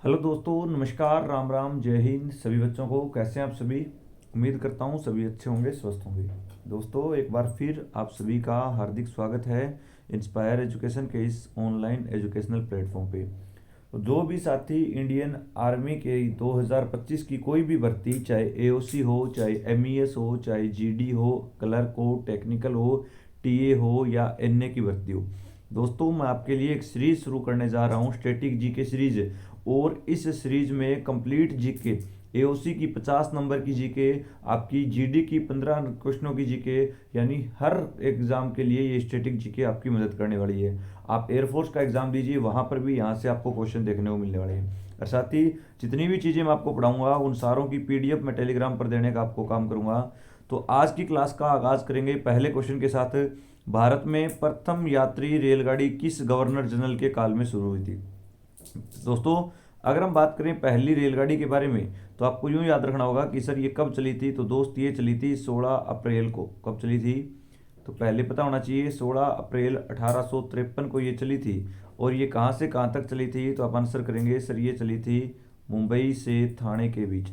Hello दोस्तों, नमस्कार, राम राम, जय हिंद सभी बच्चों को। कैसे हैं आप सभी? उम्मीद करता हूँ सभी अच्छे होंगे, स्वस्थ होंगे। दोस्तों, एक बार फिर आप सभी का हार्दिक स्वागत है इंस्पायर एजुकेशन के इस ऑनलाइन एजुकेशनल प्लेटफॉर्म पे। तो जो भी साथी इंडियन आर्मी के 2025 की कोई भी भर्ती, चाहे एओसी हो, चाहे एमईएस हो, चाहे जीडी हो, क्लर्क हो, टेक्निकल हो, टीए हो या एनए की भर्ती हो, दोस्तों मैं आपके लिए एक सीरीज शुरू करने जा रहा हूँ, स्टैटिक जीके सीरीज। और इस सीरीज में कंप्लीट जीके, एओसी की 50 नंबर की जीके, आपकी जीडी की 15 क्वेश्चनों की जीके, यानी हर एग्जाम के लिए ये स्टैटिक जीके आपकी मदद करने वाली है। आप एयरफोर्स का एग्जाम दीजिए, वहां पर भी यहाँ से आपको क्वेश्चन देखने को मिलने वाले हैं। और साथ ही जितनी भी चीज़ें मैं आपको पढ़ाऊंगा उन सारों की पीडीएफ मैं टेलीग्राम पर देने का आपको काम करूंगा। तो आज की क्लास का आगाज करेंगे पहले क्वेश्चन के साथ। भारत में प्रथम यात्री रेलगाड़ी किस गवर्नर जनरल के काल में शुरू हुई थी? दोस्तों, अगर हम बात करें पहली रेलगाड़ी के बारे में, तो आपको यूं याद रखना होगा कि सर ये कब चली थी। तो दोस्त ये चली थी 16 अप्रैल को। कब चली थी? तो पहले पता होना चाहिए, 16 अप्रैल 1853 को ये चली थी। और ये कहाँ से कहाँ तक चली थी? तो आप आंसर करेंगे सर ये चली थी मुंबई से थाने के बीच।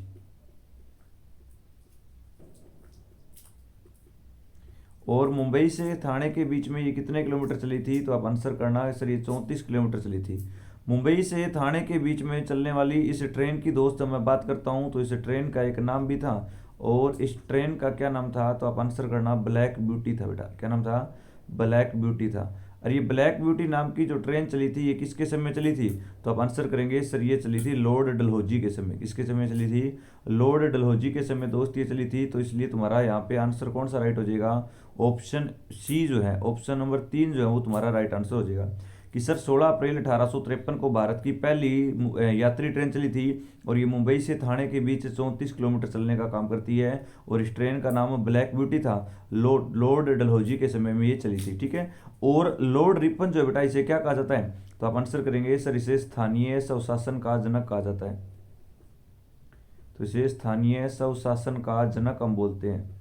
और मुंबई से थाने के बीच में ये कितने किलोमीटर चली थी? तो आप आंसर करना है सर ये 34 किलोमीटर चली थी। मुंबई से थाने के बीच में चलने वाली इस ट्रेन की दोस्त जब मैं बात करता हूँ तो इस ट्रेन का एक नाम भी था। और इस ट्रेन का क्या नाम था? तो आप आंसर करना ब्लैक ब्यूटी था बेटा। क्या नाम था? ब्लैक ब्यूटी था। और ये ब्लैक ब्यूटी नाम की जो ट्रेन चली थी ये किसके समय चली थी? तो आप आंसर करेंगे सर ये चली थी लॉर्ड डलहौजी के समय। किसके समय चली थी? लॉर्ड डलहौजी के समय दोस्त ये चली थी। तो इसलिए तुम्हारा यहाँ पे आंसर कौन सा राइट हो जाएगा? ऑप्शन सी जो है, ऑप्शन नंबर 3 जो है वो तुम्हारा राइट आंसर हो जाएगा। कि सर 16 अप्रैल 1853 को भारत की पहली यात्री ट्रेन चली थी। और ये मुंबई से थाने के बीच 34 किलोमीटर चलने का काम करती है। और इस ट्रेन का नाम ब्लैक ब्यूटी था। लॉर्ड डलहौजी के समय में ये चली थी, ठीक है। और लॉर्ड रिपन जो है बेटा, इसे क्या कहा जाता है? तो आप आंसर करेंगे सर इसे स्थानीय स्वशासन का जनक कहा जाता है। तो इसे स्थानीय स्वशासन का जनक हम बोलते हैं।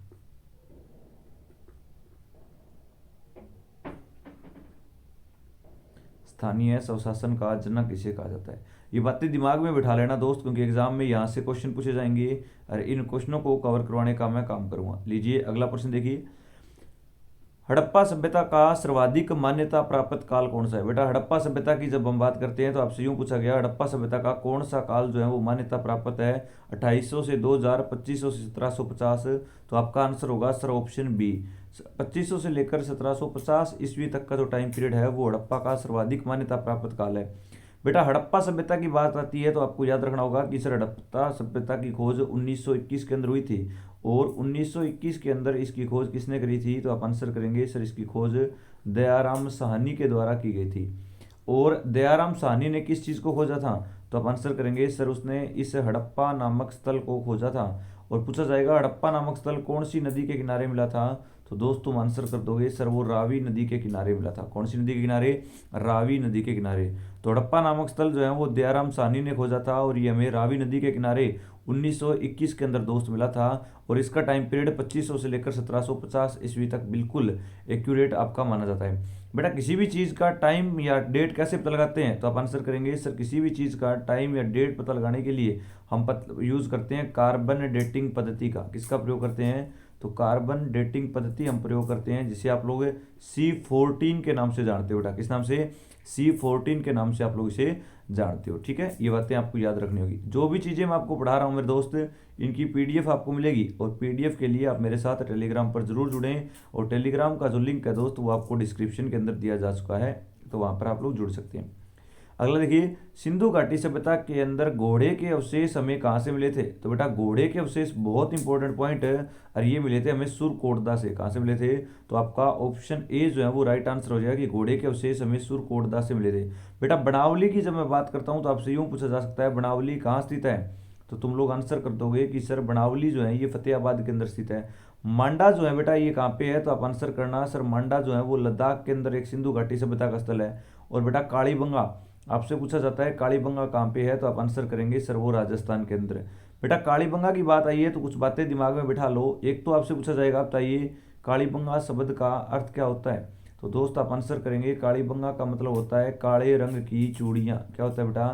स्थानीय स्वशासन का जनक इसे कहा जाता है। ये बातें दिमाग में बिठा लेना दोस्त, क्योंकि एग्जाम में यहाँ से क्वेश्चन पूछे जाएंगे। और इन क्वेश्चनों को कवर करवाने का मैं काम करूंगा। लीजिए अगला प्रश्न देखिए। हड़प्पा सभ्यता का सर्वाधिक मान्यता प्राप्त काल कौन सा है? बेटा हड़प्पा सभ्यता की जब हम बात करते हैं तो आपसे यूं पूछा गया, हड़प्पा सभ्यता का कौन सा काल जो है वो मान्यता प्राप्त है? 2800 से 2000, 2500 से 1750। तो आपका आंसर होगा सर ऑप्शन बी। 2500 से लेकर 1750 ईस्वी तक का जो टाइम पीरियड है वो हड़प्पा का सर्वाधिक मान्यता प्राप्त काल है। बेटा हड़प्पा सभ्यता की बात आती है तो आपको याद रखना होगा कि सर हड़प्पा सभ्यता की खोज 1921 के अंदर हुई थी। और 1921 के अंदर इसकी खोज किसने करी थी? तो आप आंसर करेंगे सर इसकी खोज दयाराम साहनी के द्वारा की गई थी। और दयाराम साहनी ने किस चीज़ को खोजा था? तो आप आंसर करेंगे सर उसने इस हड़प्पा नामक स्थल को खोजा था। और पूछा जाएगा हड़प्पा नामक स्थल कौन सी नदी के किनारे मिला था? तो दोस्त तुम आंसर कर दोगे सर वो रावी नदी के किनारे मिला था। कौन सी नदी के किनारे? रावी नदी के किनारे। तो हड़प्पा नामक स्थल जो है वो दयाराम साहनी ने खोजा था। और ये हमें रावी नदी के किनारे 1921 के अंदर दोस्त मिला था। और इसका टाइम पीरियड 2500 से लेकर 1750 ईस्वी तक बिल्कुल एक्यूरेट आपका माना जाता है। बेटा किसी भी चीज़ का टाइम या डेट कैसे पता लगाते हैं? तो आप आंसर करेंगे सर किसी भी चीज़ का टाइम या डेट पता लगाने के लिए हम यूज़ करते हैं कार्बन डेटिंग पद्धति का। किसका प्रयोग करते हैं? तो कार्बन डेटिंग पद्धति हम प्रयोग करते हैं, जिसे आप लोग C14 के नाम से जानते हो। बेटा किस नाम से? C14 के नाम से आप लोग इसे जानते हो, ठीक है। ये बातें आपको याद रखनी होगी। जो भी चीज़ें मैं आपको पढ़ा रहा हूँ मेरे दोस्त, इनकी पीडीएफ आपको मिलेगी। और पीडीएफ के लिए आप मेरे साथ टेलीग्राम पर जरूर जुड़ें। और टेलीग्राम का जो लिंक है दोस्त वो आपको डिस्क्रिप्शन के अंदर दिया जा चुका है, तो वहाँ पर आप लोग जुड़ सकते हैं। अगला देखिए, सिंधु घाटी सभ्यता के अंदर घोड़े के अवशेष हमें कहाँ से मिले थे? तो बेटा घोड़े के अवशेष बहुत इंपॉर्टेंट पॉइंट है। और ये मिले थे हमें सुरकोटदा से। कहाँ से मिले थे? तो आपका ऑप्शन ए जो है वो राइट आंसर हो जाएगा कि घोड़े के अवशेष हमें सुरकोटदा से मिले थे। बेटा बनावली की जब मैं बात करता हूँ तो आपसे यूं पूछा जा सकता है बनावली कहाँ स्थित है? तो तुम लोग आंसर कर दोगे कि सर बनावली जो है ये फतेहाबाद के अंदर स्थित है। मांडा जो है बेटा ये कहाँ पे है? तो आप आंसर करना सर मांडा जो है वो लद्दाख के अंदर एक सिंधु घाटी सभ्यता का स्थल है। और बेटा कालीबंगा आपसे पूछा जाता है कालीबंगा कहाँ पे है? तो आप आंसर करेंगे सर वो राजस्थान के अंदर है। बेटा कालीबंगा की बात आई है तो कुछ बातें दिमाग में बिठा लो। एक तो आपसे पूछा जाएगा बताइए कालीबंगा शब्द का अर्थ क्या होता है? तो दोस्त आप आंसर करेंगे कालीबंगा का मतलब होता है काले रंग की चूड़ियाँ। क्या होता है बेटा?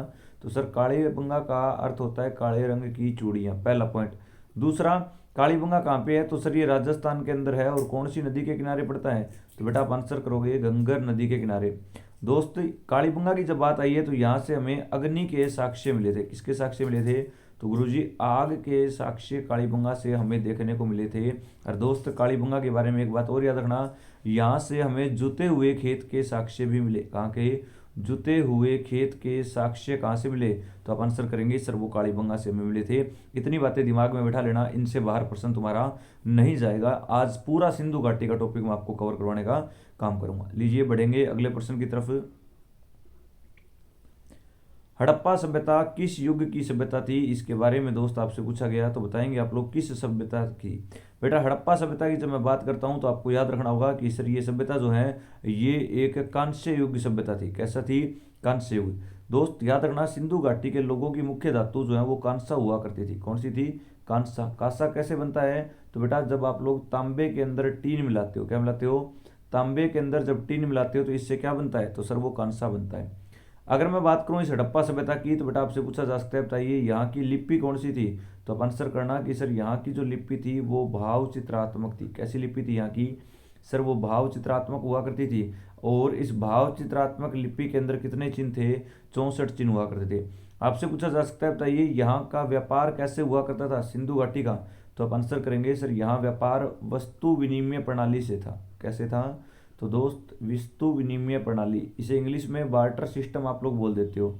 तो सर कालीबंगा का अर्थ होता है काले रंग की चूड़ियाँ, पहला पॉइंट। दूसरा, कालीबंगा कहाँ पे है, तो सर ये राजस्थान के अंदर है और कौन सी नदी के किनारे पड़ता है, तो बेटा आप आंसर करोगे घग्गर नदी के किनारे। दोस्त कालीबंगा की जब बात आई है तो यहाँ से हमें अग्नि के साक्ष्य मिले थे, किसके साक्ष्य मिले थे, तो गुरुजी आग के साक्ष्य कालीबंगा से हमें देखने को मिले थे। और दोस्त कालीबंगा के बारे में एक बात और याद रखना, यहाँ से हमें जुते हुए खेत के साक्ष्य भी मिले, कहाँ के, जुते हुए खेत के साक्ष्य कहाँ से मिले, तो आप आंसर करेंगे सर वो कालीबंगा से हमें मिले थे। इतनी बातें दिमाग में बैठा लेना, इनसे बाहर प्रश्न तुम्हारा नहीं जाएगा। आज पूरा सिंधु घाटी का टॉपिक मैं आपको कवर करवाने का काम करूंगा। लीजिए बढ़ेंगे अगले प्रश्न की तरफ। हड़प्पा सभ्यता किस युग की सभ्यता थी, इसके बारे में दोस्त आपसे पूछा गया, तो बताएंगे आप लोग किस सभ्यता की। बेटा हड़प्पा सभ्यता की जब मैं बात करता हूं तो आपको याद रखना होगा कि सर ये सभ्यता जो है ये एक कांस्य युग की सभ्यता थी। कैसा थी, कांस्य युग। दोस्त याद रखना सिंधु घाटी के लोगों की मुख्य धातु जो है वो कांसा हुआ करती थी। कौन सी थी, कांसा। कांसा कैसे बनता है, तो बेटा जब आप लोग तांबे के अंदर टीन मिलाते हो, क्या मिलाते हो, तांबे के अंदर जब टीन मिलाते हो तो इससे क्या बनता है, तो सर वो कांसा बनता है। अगर मैं बात करूं इस हड़प्पा सभ्यता की तो बेटा आपसे पूछा जा सकता है बताइए यहाँ की लिपि कौन सी थी, तो आप आंसर करना कि सर यहाँ की जो लिपि थी वो भाव चित्रात्मक थी। कैसी लिपि थी यहाँ की, सर वो भाव चित्रात्मक हुआ करती थी। और इस भाव चित्रात्मक लिपि के अंदर कितने चिन्ह थे, 64 चिन्ह हुआ करते थे। आपसे पूछा जा सकता है बताइए यहाँ का व्यापार कैसे हुआ करता था सिंधु घाटी का, तो आप आंसर करेंगे सर यहाँ व्यापार वस्तु विनिमय प्रणाली से था। कैसे था, तो दोस्त वस्तु विनिमय प्रणाली, इसे इंग्लिश में बार्टर सिस्टम आप लोग बोल देते हो।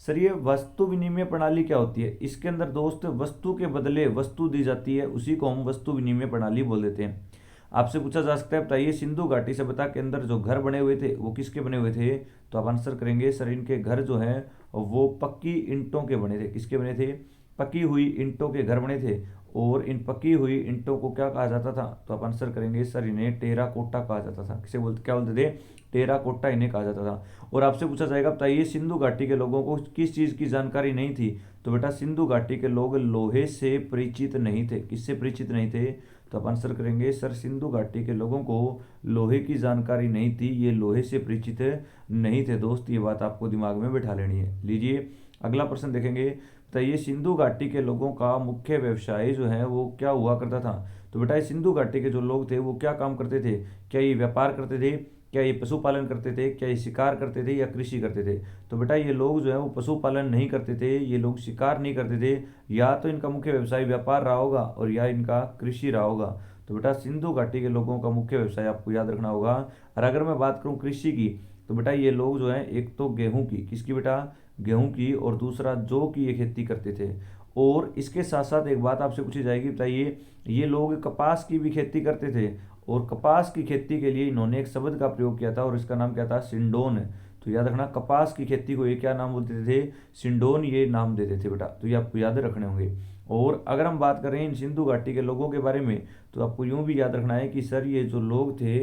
सर ये वस्तु विनिमय प्रणाली क्या होती है, इसके अंदर दोस्त वस्तु के बदले वस्तु दी जाती है, उसी को हम वस्तु विनिमय प्रणाली बोल देते हैं। आपसे पूछा जा सकता है बताइए सिंधु घाटी सभ्यता के अंदर जो घर बने हुए थे वो किसके बने हुए थे, तो आप आंसर करेंगे सर इनके घर जो है वो पक्की ईंटों के बने थे। किसके बने थे, पकी हुई ईंटों के घर बने थे। और इन पकी हुई ईंटों को क्या कहा जाता था, तो आप आंसर करेंगे सर इन्हें टेरा कोटा कहा जाता था। किसे बोलते, क्या बोलते थे, टेरा कोटा इन्हें कहा जाता था। और आपसे पूछा जाएगा बताइए सिंधु घाटी के लोगों को किस चीज़ की जानकारी नहीं थी, तो बेटा सिंधु घाटी के लोग लोहे से परिचित नहीं थे। किससे परिचित नहीं थे, तो आप आंसर करेंगे सर सिंधु घाटी के लोगों को लोहे की जानकारी नहीं थी, ये लोहे से परिचित नहीं थे। दोस्त ये बात आपको दिमाग में बैठा लेनी है। लीजिए अगला प्रश्न देखेंगे, बताइए सिंधु घाटी के लोगों का मुख्य व्यवसाय जो है वो क्या हुआ करता था, तो बेटा सिंधु घाटी के जो लोग थे वो क्या काम करते थे, क्या ये व्यापार करते थे, क्या ये पशुपालन करते थे, क्या ये शिकार करते थे या कृषि करते थे, तो बेटा ये लोग जो है वो पशुपालन नहीं करते थे, ये लोग शिकार नहीं करते थे, या तो इनका मुख्य व्यवसाय व्यापार रहा होगा और या इनका कृषि रहा होगा। तो बेटा सिंधु घाटी के लोगों का मुख्य व्यवसाय आपको याद रखना होगा। और अगर मैं बात करूँ कृषि की, तो बेटा ये लोग जो है एक तो गेहूं की, किसकी बेटा, गेहूं की, और दूसरा जौ की ये खेती करते थे। और इसके साथ साथ एक बात आपसे पूछी जाएगी बताइए ये लोग कपास की भी खेती करते थे। और कपास की खेती के लिए इन्होंने एक शब्द का प्रयोग किया था और इसका नाम क्या था, सिंडोन। तो याद रखना कपास की खेती को ये क्या नाम बोलते थे, सिंडोन ये नाम देते थे बेटा, तो ये आपको याद रखने होंगे। और अगर हम बात करें इन सिंधु घाटी के लोगों के बारे में तो आपको यूं भी याद रखना है कि सर ये जो लोग थे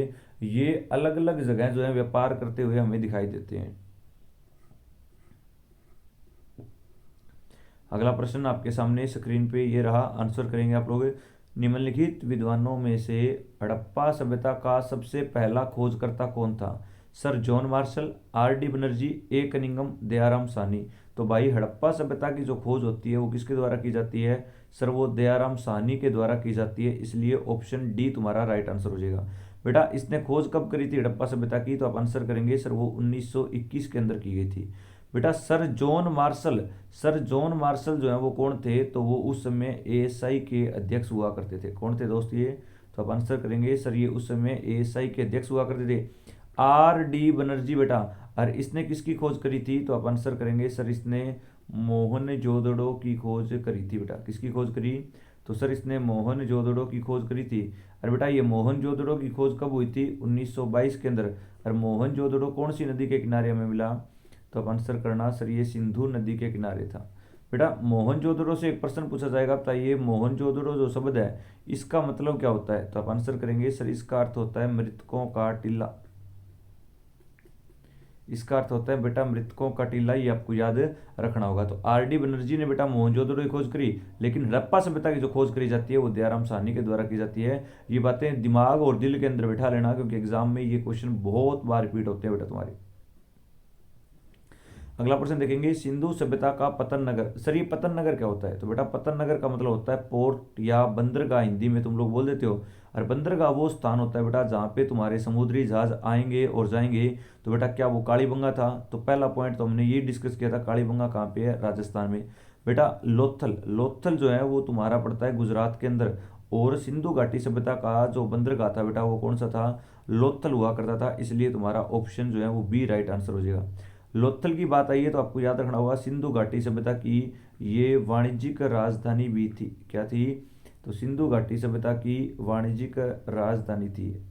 ये अलग अलग जगह जो है व्यापार करते हुए हमें दिखाई देते हैं। अगला प्रश्न आपके सामने स्क्रीन पे ये रहा, आंसर करेंगे आप लोग। निम्नलिखित विद्वानों में से हड़प्पा सभ्यता का सबसे पहला खोजकर्ता कौन था, sir John Marshall, R D Banerji, A Cunningham, Dayaram Sahni. तो भाई हड़प्पा सभ्यता की जो खोज होती है वो किसके द्वारा की जाती है, सर वो दयाराम साहनी के द्वारा की जाती है, इसलिए ऑप्शन डी तुम्हारा राइट आंसर हो जाएगा। बेटा इसने खोज कब करी थी हड़प्पा सभ्यता की, तो आप आंसर करेंगे सर वो 1921 के अंदर की गई थी। बेटा sir John martial, sir John martial जो है वो कौन थे, तो वो उस समय एएसआई के अध्यक्ष हुआ करते थे। कौन थे दोस्त ये, तो आप आंसर करेंगे सर ये उस समय एएसआई के अध्यक्ष हुआ करते थे। आर डी बनर्जी बेटा, और इसने किसकी खोज करी थी, तो आप आंसर करेंगे सर इसने मोहनजोदड़ो की खोज करी थी। बेटा किसकी खोज करी, तो सर इसने मोहनजोदड़ो की खोज करी थी। और बेटा ये मोहनजोदड़ो की खोज कब हुई थी, 1922 के अंदर। और मोहनजोदड़ो कौन सी नदी के किनारे हमें मिला, तो आप आंसर करना सर ये सिंधु नदी के किनारे था। बेटा मोहनजोदड़ो से एक प्रश्न पूछा जाएगा बताइए मोहनजोदड़ो जो शब्द है इसका मतलब क्या होता है, तो आप आंसर करेंगे सर इसका अर्थ होता है मृतकों का टीला। इसका अर्थ होता है बेटा मृतकों का टीला, ये आपको याद रखना होगा। तो आर डी बनर्जी ने बेटा मोहनजोदड़ो की खोज करी, लेकिन हड़प्पा सभ्यता की जो खोज करी जाती है वो दयाराम साहनी के द्वारा की जाती है। ये बातें दिमाग और दिल के अंदर बैठा लेना क्योंकि एग्जाम में ये क्वेश्चन बहुत बार रिपीट होते हैं बेटा तुम्हारे। अगला प्रश्न देखेंगे, सिंधु सभ्यता का पतन नगर। सर ये पतन नगर क्या होता है? तो बेटा पतन नगर का मतलब होता है पोर्ट या बंदरगाह, हिंदी में तुम लोग बोल देते हो। और बंदरगाह वो स्थान होता है बेटा जहाँ पे तुम्हारे समुद्री जहाज आएंगे और जाएंगे। तो बेटा क्या वो कालीबंगा था? तो पहला पॉइंट तो हमने ये डिस्कस किया था, कालीबंगा कहाँ पे है? राजस्थान में। बेटा लोथल, लोथल जो है वो तुम्हारा पड़ता है गुजरात के अंदर। और सिंधु घाटी सभ्यता का जो बंदरगाह था बेटा वो कौन सा था? लोथल हुआ करता था, इसलिए तुम्हारा ऑप्शन जो है वो बी राइट आंसर हो जाएगा। लोथल की बात आई है तो आपको याद रखना होगा सिंधु घाटी सभ्यता की ये वाणिज्यिक राजधानी भी थी। क्या थी? तो सिंधु घाटी सभ्यता की वाणिज्यिक राजधानी थी।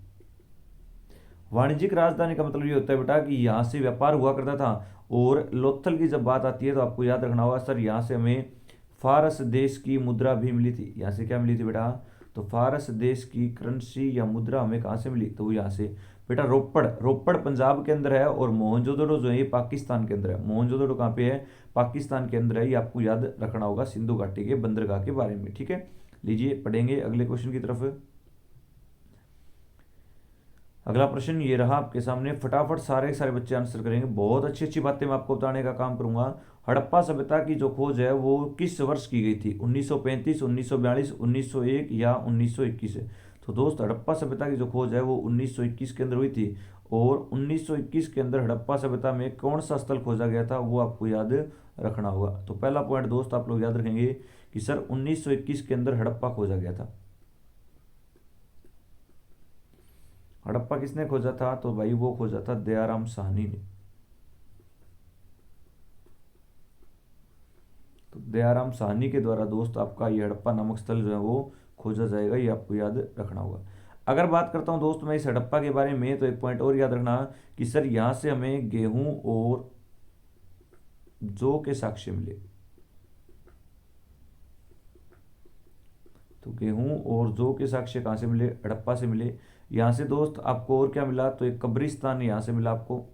वाणिज्यिक राजधानी का मतलब ये होता है बेटा कि यहाँ से व्यापार हुआ करता था। और लोथल की जब बात आती है तो आपको याद रखना होगा सर यहाँ से हमें फारस देश की मुद्रा भी मिली थी। यहाँ से क्या मिली थी बेटा? तो फारस देश की करेंसी या मुद्रा हमें कहाँ से मिली? तो वो यहाँ से बेटा रोपड़, रोपड़ पंजाब के अंदर है। और मोहनजोदड़ो जो है ये पाकिस्तान के अंदर है। मोहनजोदड़ो कहाँ पे है? पाकिस्तान के अंदर है। ये आपको याद रखना होगा सिंधु घाटी के बंदरगाह के बारे में। ठीक है, लीजिए पढ़ेंगे अगले क्वेश्चन की तरफ। अगला प्रश्न ये रहा आपके सामने, फटाफट सारे के सारे बच्चे आंसर करेंगे। बहुत अच्छी अच्छी बातें मैं आपको बताने का काम करूंगा। हड़प्पा सभ्यता की जो खोज है वो किस वर्ष की गई थी? 1935, 1942, 1901 या 1921? तो दोस्त हड़प्पा सभ्यता की जो खोज है वो 1921 के अंदर हुई थी। और 1921 के अंदर हड़प्पा सभ्यता में कौन सा स्थल खोजा गया था वो आपको याद रखना होगा। तो पहला पॉइंट दोस्त आप लोग याद रखेंगे कि सर 1921 के अंदर हड़प्पा खोजा गया था। हड़प्पा किसने खोजा था? तो भाई वो खोजा था दयाराम साहनी ने। तो दयाराम साहनी के द्वारा दोस्त आपका ये हड़प्पा नामक स्थल जो है वो खोजा जाएगा, ये आपको याद रखना होगा। अगर बात करता हूं दोस्त मैं इस हड़प्पा के बारे में तो एक पॉइंट और याद रखना कि सर यहां से हमें गेहूं और जौ के साक्ष्य मिले। तो गेहूं और जौ के साक्ष्य कहां से मिले? हड़प्पा से मिले। यहां से दोस्त आपको और क्या मिला? तो एक कब्रिस्तान यहां से मिला आपको।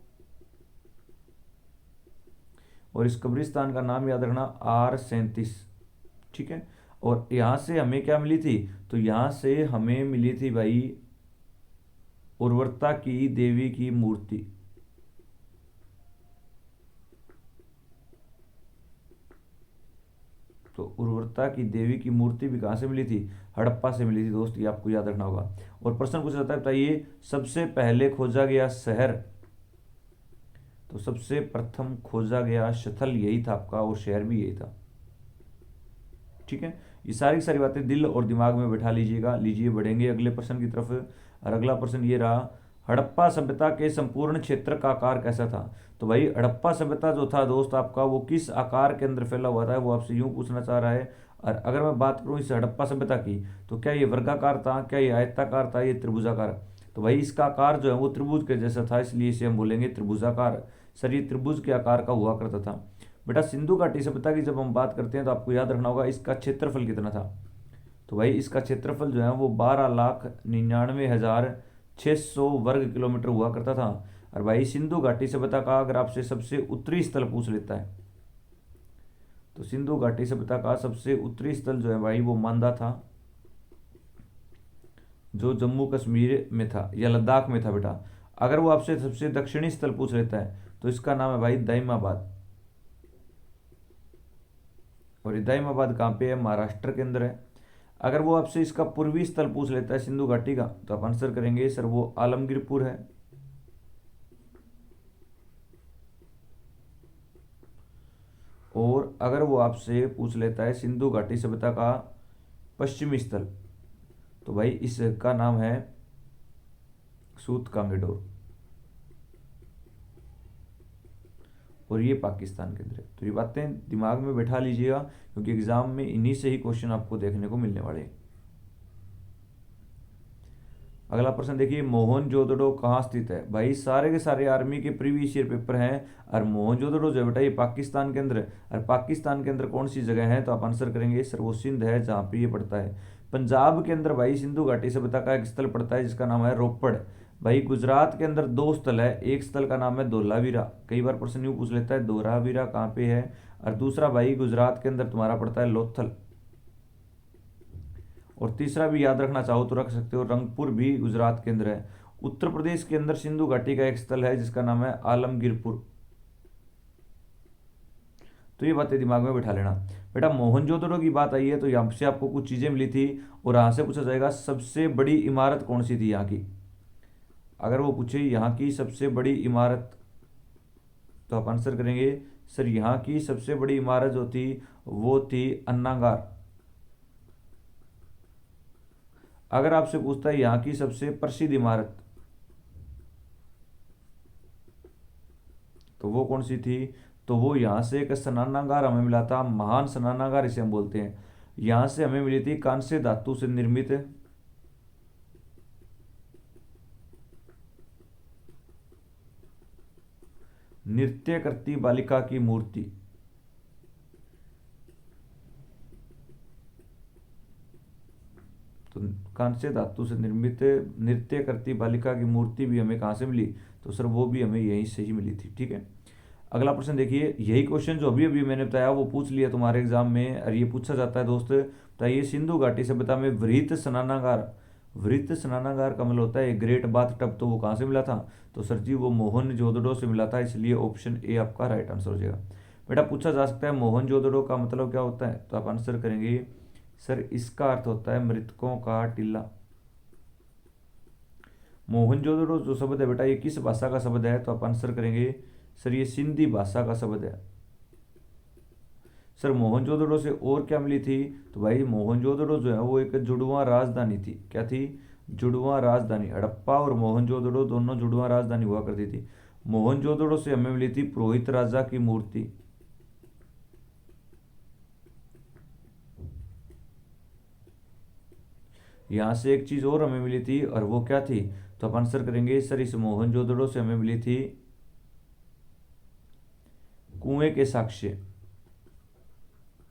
और इस कब्रिस्तान का नाम याद रखना R37। ठीक है, और यहां से हमें क्या मिली थी? तो यहां से हमें मिली थी भाई उर्वरता की देवी की मूर्ति। तो उर्वरता की देवी की मूर्ति भी कहां से मिली थी? हड़प्पा से मिली थी दोस्त, ये आपको याद रखना होगा। और प्रश्न पूछा जाता है बताइए सबसे पहले खोजा गया शहर। तो सबसे प्रथम खोजा गया स्थल यही था आपका और शहर भी यही था। ठीक है, ये सारी की सारी बातें दिल और दिमाग में बैठा लीजिएगा। लीजिए बढ़ेंगे अगले प्रश्न की तरफ। और अगला प्रश्न ये रहा, हड़प्पा सभ्यता के संपूर्ण क्षेत्र का आकार कैसा था? तो भाई हड़प्पा सभ्यता जो था दोस्त आपका वो किस आकार के अंदर फैला हुआ था वो आपसे यूं पूछना चाह रहा है। और अगर मैं बात करूं इस हड़प्पा सभ्यता की तो क्या ये वर्गाकार था, क्या ये आयताकार था, ये त्रिभुजाकार? तो भाई इसका आकार जो है वो त्रिभुज के जैसा था, इसलिए इसे हम बोलेंगे त्रिभुजाकार। सर ये त्रिभुज के आकार का हुआ करता था। बेटा सिंधु घाटी सभ्यता की जब हम बात करते हैं तो आपको याद रखना होगा इसका क्षेत्रफल कितना था। तो भाई इसका क्षेत्रफल जो है वो 12,99,600 वर्ग किलोमीटर हुआ करता था। और भाई सिंधु घाटी सभ्यता का अगर आपसे सबसे उत्तरी स्थल पूछ लेता है तो सिंधु घाटी सभ्यता का सबसे उत्तरी स्थल जो है भाई वो मांदा था, जो जम्मू कश्मीर में था या लद्दाख में था बेटा। अगर वो आपसे सबसे दक्षिणी स्थल पूछ लेता है तो इसका नाम है भाई दाइमाबाद। और ये दाइमाबाद कहाँ पे है? महाराष्ट्र के अंदर है। अगर वो आपसे इसका पूर्वी स्थल पूछ लेता है सिंधु घाटी का तो आप आंसर करेंगे सर वो आलमगीरपुर है। और अगर वो आपसे पूछ लेता है सिंधु घाटी सभ्यता का पश्चिमी स्थल तो भाई इसका नाम है सूतकांगेडोर। और ये पाकिस्तान के अंदर है। तो ये बातें दिमाग में बैठा लीजिएगा क्योंकि एग्जाम में इन्हीं से ही क्वेश्चन आपको देखने को मिलने वाले हैं। अगला प्रश्न देखिए, मोहनजोदड़ो कहाँ स्थित है? भाई सारे के सारे आर्मी के प्रीवियस ईयर पेपर हैं। और मोहनजोदड़ो जो है बेटा ये पाकिस्तान के अंदर है। और पाकिस्तान के अंदर कौन सी जगह है? तो आप आंसर करेंगे सर वो सिंध है जहाँ पे ये पड़ता है। पंजाब के अंदर भाई सिंधु घाटी सभ्यता का एक स्थल पड़ता है जिसका नाम है रोपड़। भाई गुजरात के अंदर दो स्थल है, एक स्थल का नाम है धोलावीरा। कई बार प्रश्न यूं पूछ लेता है धोलावीरा कहाँ पे है। और दूसरा भाई गुजरात के अंदर तुम्हारा पड़ता है लोथल। और तीसरा भी याद रखना चाहो तो रख सकते हो, रंगपुर भी गुजरात के अंदर है। उत्तर प्रदेश के अंदर सिंधु घाटी का एक स्थल है जिसका नाम है आलमगीरपुर। तो ये बातें दिमाग में बिठा लेना। बेटा मोहनजोदड़ो की बात आई है तो यहाँ से आपको कुछ चीज़ें मिली थी, और यहाँ से पूछा जाएगा सबसे बड़ी इमारत कौन सी थी यहाँ की। अगर वो पूछे यहाँ की सबसे बड़ी इमारत, तो आप आंसर करेंगे सर यहाँ की सबसे बड़ी इमारत जो थी वो थी अन्नागार। अगर आपसे पूछता है यहाँ की सबसे प्रसिद्ध इमारत, तो वो कौन सी थी, तो वो यहाँ से एक स्नानागार हमें मिला था, महान स्नानागार इसे हम बोलते हैं। यहाँ से हमें मिली थी कांस्य धातु से निर्मित नृत्य करती बालिका की मूर्ति। तो कांस्य धातु से निर्मित नृत्य करती बालिका की मूर्ति भी हमें कहाँ से मिली, तो सर वो भी हमें यहीं से ही मिली थी। ठीक है, अगला प्रश्न देखिए, यही क्वेश्चन जो अभी अभी मैंने बताया वो पूछ लिया तुम्हारे एग्जाम में, और ये पूछा जाता है दोस्त, बताइए सिंधु घाटी सभ्यता में वृहत स्नानागार, वृहत स्नानागार का मतलब होता है ग्रेट बाथ टब, तो वो कहाँ से मिला था, तो सर जी वो मोहनजोदड़ो से मिला था, इसलिए ऑप्शन ए आपका राइट आंसर हो जाएगा। बेटा पूछा जा सकता है मोहनजोदड़ो का मतलब क्या होता है, तो आप आंसर करेंगे सर इसका अर्थ होता है मृतकों का टीला। मोहनजोदड़ो जो शब्द है बेटा ये किस भाषा का शब्द है, तो आप आंसर करेंगे सर ये सिंधी भाषा का शब्द है। सर मोहनजोदड़ो से और क्या मिली थी, तो भाई मोहनजोदड़ो जो है वो एक जुड़वा राजधानी थी। क्या थी, जुड़वा राजधानी। हड़प्पा और मोहनजोदड़ो दोनों जुड़वा राजधानी हुआ करती थी। मोहनजोदड़ो से हमें मिली थी पुरोहित राजा की मूर्ति। यहाँ से एक चीज और हमें मिली थी, और वो क्या थी, तो आप आंसर करेंगे सर इस मोहनजोदड़ो से हमें मिली थी कुएं के साक्ष्य।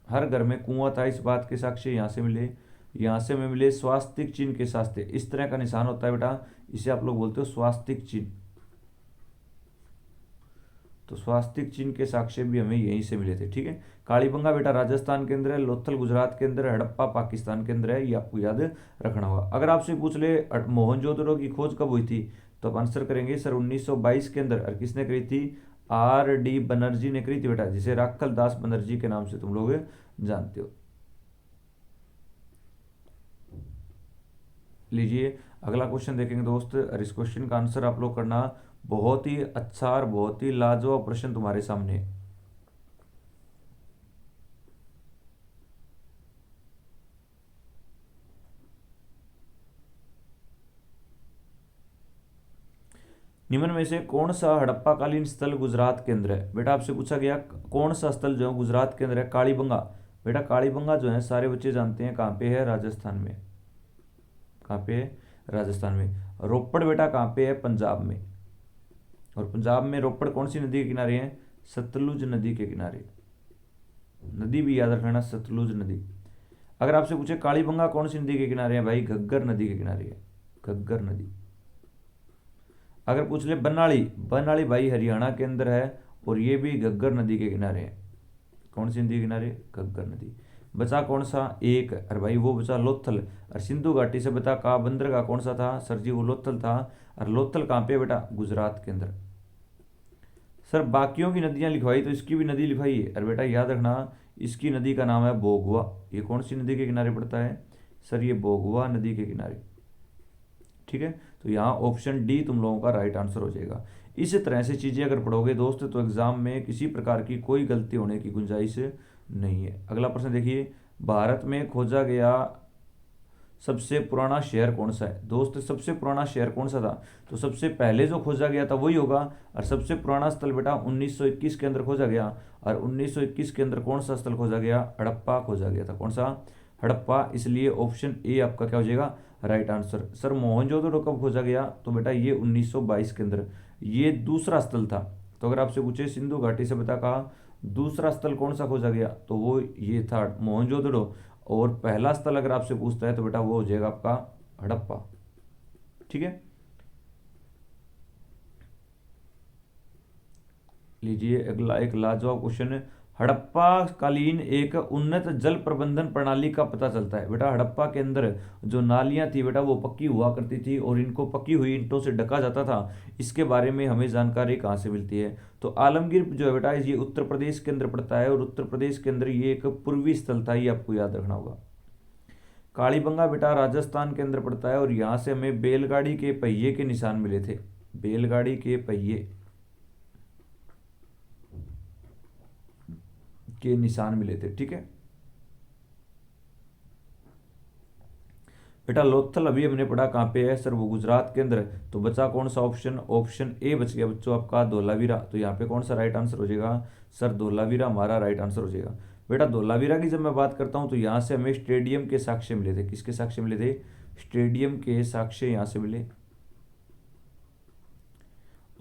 हर घर में कुआं था इस बात के साक्ष्य यहाँ से मिले। यहाँ से हमें मिले स्वास्तिक चिन्ह के साक्ष्य, इस तरह का निशान होता है बेटा, इसे आप लोग बोलते हो स्वास्तिक चिन्ह। तो स्वास्तिक चिन्ह के साक्ष्य भी हमें यहीं से मिले थे। ठीक है, कालीबंगा बेटा राजस्थान के अंदर है, लोथल गुजरात के अंदर है, हड़प्पा पाकिस्तान के अंदर है, ये आपको याद रखना होगा। अगर आपसे पूछ ले मोहनजोदड़ो की खोज कब हुई थी, तो आप आंसर करेंगे सर 1922 के अंदर। और किसने करी थी, आर डी बनर्जी ने करी थी बेटा, जिसे राखल दास बनर्जी के नाम से तुम लोग जानते हो। लीजिए अगला क्वेश्चन देखेंगे दोस्त, और इस क्वेश्चन का आंसर आप लोग करना, बहुत ही अच्छा और बहुत ही लाजवाब प्रश्न तुम्हारे सामने। निम्न में से कौन सा हड़प्पाकालीन स्थल गुजरात के अंदर है। बेटा आपसे पूछा गया कौन सा स्थल जो है गुजरात के अंदर है, कालीबंगा। बेटा कालीबंगा जो है सारे बच्चे जानते हैं कहाँ पे है, राजस्थान में। कहाँ पे है, राजस्थान में। रोपड़ बेटा कहाँ पे है, पंजाब में। और पंजाब में रोपड़ कौन सी नदी के किनारे है, सतलुज नदी के किनारे। नदी भी याद रखना, सतलुज नदी। अगर आपसे पूछे कालीबंगा कौन सी नदी के किनारे है, भाई घग्गर नदी के किनारे है, घग्गर नदी। अगर पूछ ले बनाली, बनाली भाई हरियाणा के अंदर है, और ये भी घग्गर नदी के किनारे है। कौन सी नदी के किनारे, घग्गर नदी। बचा कौन सा, एक, अरे भाई वो बचा लोथल। और सिंधु घाटी से बता का बंदरगाह कौन सा था, सर जी वो लोथल था। और लोथल कहाँ पे बेटा, गुजरात के अंदर। सर बाकियों की नदियां लिखवाई तो इसकी भी नदी लिखवाई है, अरे बेटा याद रखना इसकी नदी का नाम है बोगवा। ये कौन सी नदी के किनारे पड़ता है, सर ये बोगवा नदी के किनारे। ठीक है, तो यहाँ ऑप्शन डी तुम लोगों का राइट आंसर हो जाएगा। इस तरह से चीज़ें अगर पढ़ोगे दोस्त तो एग्जाम में किसी प्रकार की कोई गलती होने की गुंजाइश नहीं है। अगला प्रश्न देखिए, भारत में खोजा गया सबसे पुराना शहर कौन सा है। दोस्त सबसे पुराना शहर कौन सा था, तो सबसे पहले जो खोजा गया था वही होगा। और सबसे पुराना स्थल बेटा 1921 के अंदर खोजा गया। और 1921 के अंदर कौन सा स्थल खोजा गया, हड़प्पा खोजा गया था। कौन सा, हड़प्पा। इसलिए ऑप्शन ए आपका क्या हो जाएगा, राइट आंसर। सर मोहनजोदड़ो कब खोजा गया, तो बेटा ये 1922 के अंदर, ये दूसरा स्थल था। तो अगर आपसे पूछे सिंधु घाटी सभ्यता का दूसरा स्थल कौन सा खोजा गया, तो वो ये था मोहनजोदड़ो। और पहला स्थल अगर आपसे पूछता है तो बेटा वो हो जाएगा आपका हड़प्पा। ठीक है, लीजिए अगला एक लाजवाब क्वेश्चन, हड़प्पा कालीन एक उन्नत जल प्रबंधन प्रणाली का पता चलता है। बेटा हड़प्पा के अंदर जो नालियां थी बेटा वो पक्की हुआ करती थी और इनको पक्की हुई ईंटों से ढका जाता था। इसके बारे में हमें जानकारी कहाँ से मिलती है? तो आलमगीर जो है बेटा ये उत्तर प्रदेश के अंदर पड़ता है और उत्तर प्रदेश के अंदर ये एक पूर्वी स्थल था, ये आपको याद रखना होगा। कालीबंगा बेटा राजस्थान के अंदर पड़ता है और यहाँ से हमें बैलगाड़ी के पहिए के निशान मिले थे। बैलगाड़ी के पहिए के निशान मिले थे, ठीक है। बेटा लोथल अभी हमने पढ़ा कहाँ पे है सर? वो गुजरात के अंदर। तो बचा कौन सा ऑप्शन? ऑप्शन ए बच गया बच्चों आपका धोलावीरा। तो यहाँ पे कौन सा राइट आंसर हो जाएगा सर? धोलावीरा हमारा राइट आंसर हो जाएगा। बेटा धोलावीरा की जब मैं बात करता हूँ तो यहाँ से हमें स्टेडियम के साक्ष्य मिले थे। किसके साक्ष्य मिले थे? स्टेडियम के साक्ष्य यहाँ से मिले।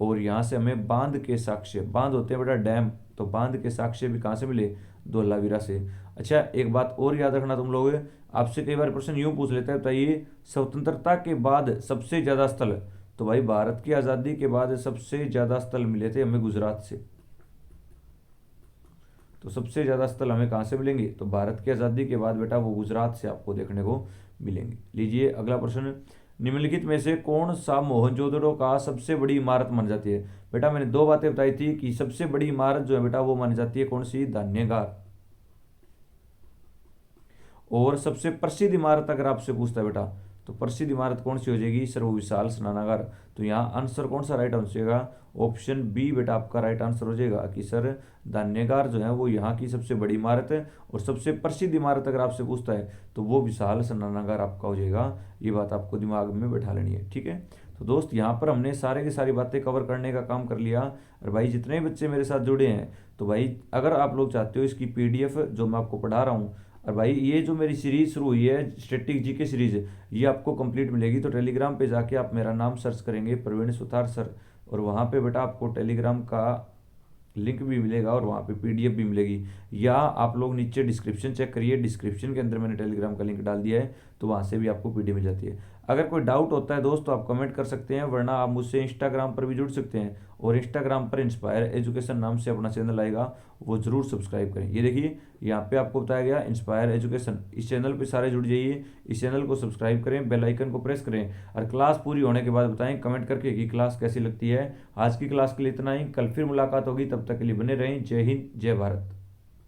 और यहाँ से हमें बांध के साक्ष्य, बांध होते हैं बेटा डैम, तो बांध के साक्ष्य भी कहाँ से मिले? धोलावीरा से। अच्छा एक बात और याद रखना तुम लोग, आपसे कई बार प्रश्न यूं पूछ लेता है, बताइए स्वतंत्रता के बाद सबसे ज्यादा स्थल। तो भाई भारत की आजादी के बाद सबसे ज्यादा स्थल मिले थे हमें गुजरात से। तो सबसे ज्यादा स्थल हमें कहाँ से मिलेंगे? तो भारत की आजादी के बाद बेटा वो गुजरात से आपको देखने को मिलेंगे। लीजिए अगला प्रश्न, निम्नलिखित में से कौन सा मोहनजोदड़ो का सबसे बड़ी इमारत मानी जाती है? बेटा मैंने दो बातें बताई थी कि सबसे बड़ी इमारत जो है बेटा वो मानी जाती है कौन सी? धान्यगार। और सबसे प्रसिद्ध इमारत अगर आपसे पूछता है बेटा तो प्रसिद्ध इमारत कौन सी हो जाएगी सर? वो विशाल स्नानागार। तो यहाँ आंसर कौन सा राइट आंसर हो जाएगा? ऑप्शन बी बेटा आपका राइट आंसर हो जाएगा कि सर धान्यगार जो है वो यहाँ की सबसे बड़ी इमारत है। और सबसे प्रसिद्ध इमारत अगर आपसे पूछता है तो वो विशाल स्नानागार आपका हो जाएगा। ये बात आपको दिमाग में बैठा लेनी है, ठीक है। तो दोस्त यहाँ पर हमने सारे की सारी बातें कवर करने का काम कर लिया। और भाई जितने बच्चे मेरे साथ जुड़े हैं तो भाई अगर आप लोग चाहते हो इसकी पीडीएफ जो मैं आपको पढ़ा रहा हूँ, और भाई ये जो मेरी सीरीज शुरू हुई है स्टैटिक जी के सीरीज, ये आपको कंप्लीट मिलेगी। तो टेलीग्राम पे जाके आप मेरा नाम सर्च करेंगे प्रवीण सुतार सर, और वहाँ पे बेटा आपको टेलीग्राम का लिंक भी मिलेगा और वहाँ पे पीडीएफ भी मिलेगी। या आप लोग नीचे डिस्क्रिप्शन चेक करिए, डिस्क्रिप्शन के अंदर मैंने टेलीग्राम का लिंक डाल दिया है, तो वहाँ से भी आपको पीडीएफ मिल जाती है। अगर कोई डाउट होता है दोस्त तो आप कमेंट कर सकते हैं, वरना आप मुझसे इंस्टाग्राम पर भी जुड़ सकते हैं। और इंस्टाग्राम पर इंस्पायर एजुकेशन नाम से अपना चैनल आएगा, वो जरूर सब्सक्राइब करें। ये देखिए यहाँ पे आपको बताया गया इंस्पायर एजुकेशन, इस चैनल पे सारे जुड़ जाइए, इस चैनल को सब्सक्राइब करें, बेल आइकन को प्रेस करें और क्लास पूरी होने के बाद बताएं कमेंट करके कि क्लास कैसी लगती है। आज की क्लास के लिए इतना ही, कल फिर मुलाकात होगी, तब तक के लिए बने रहें। जय हिंद जय भारत।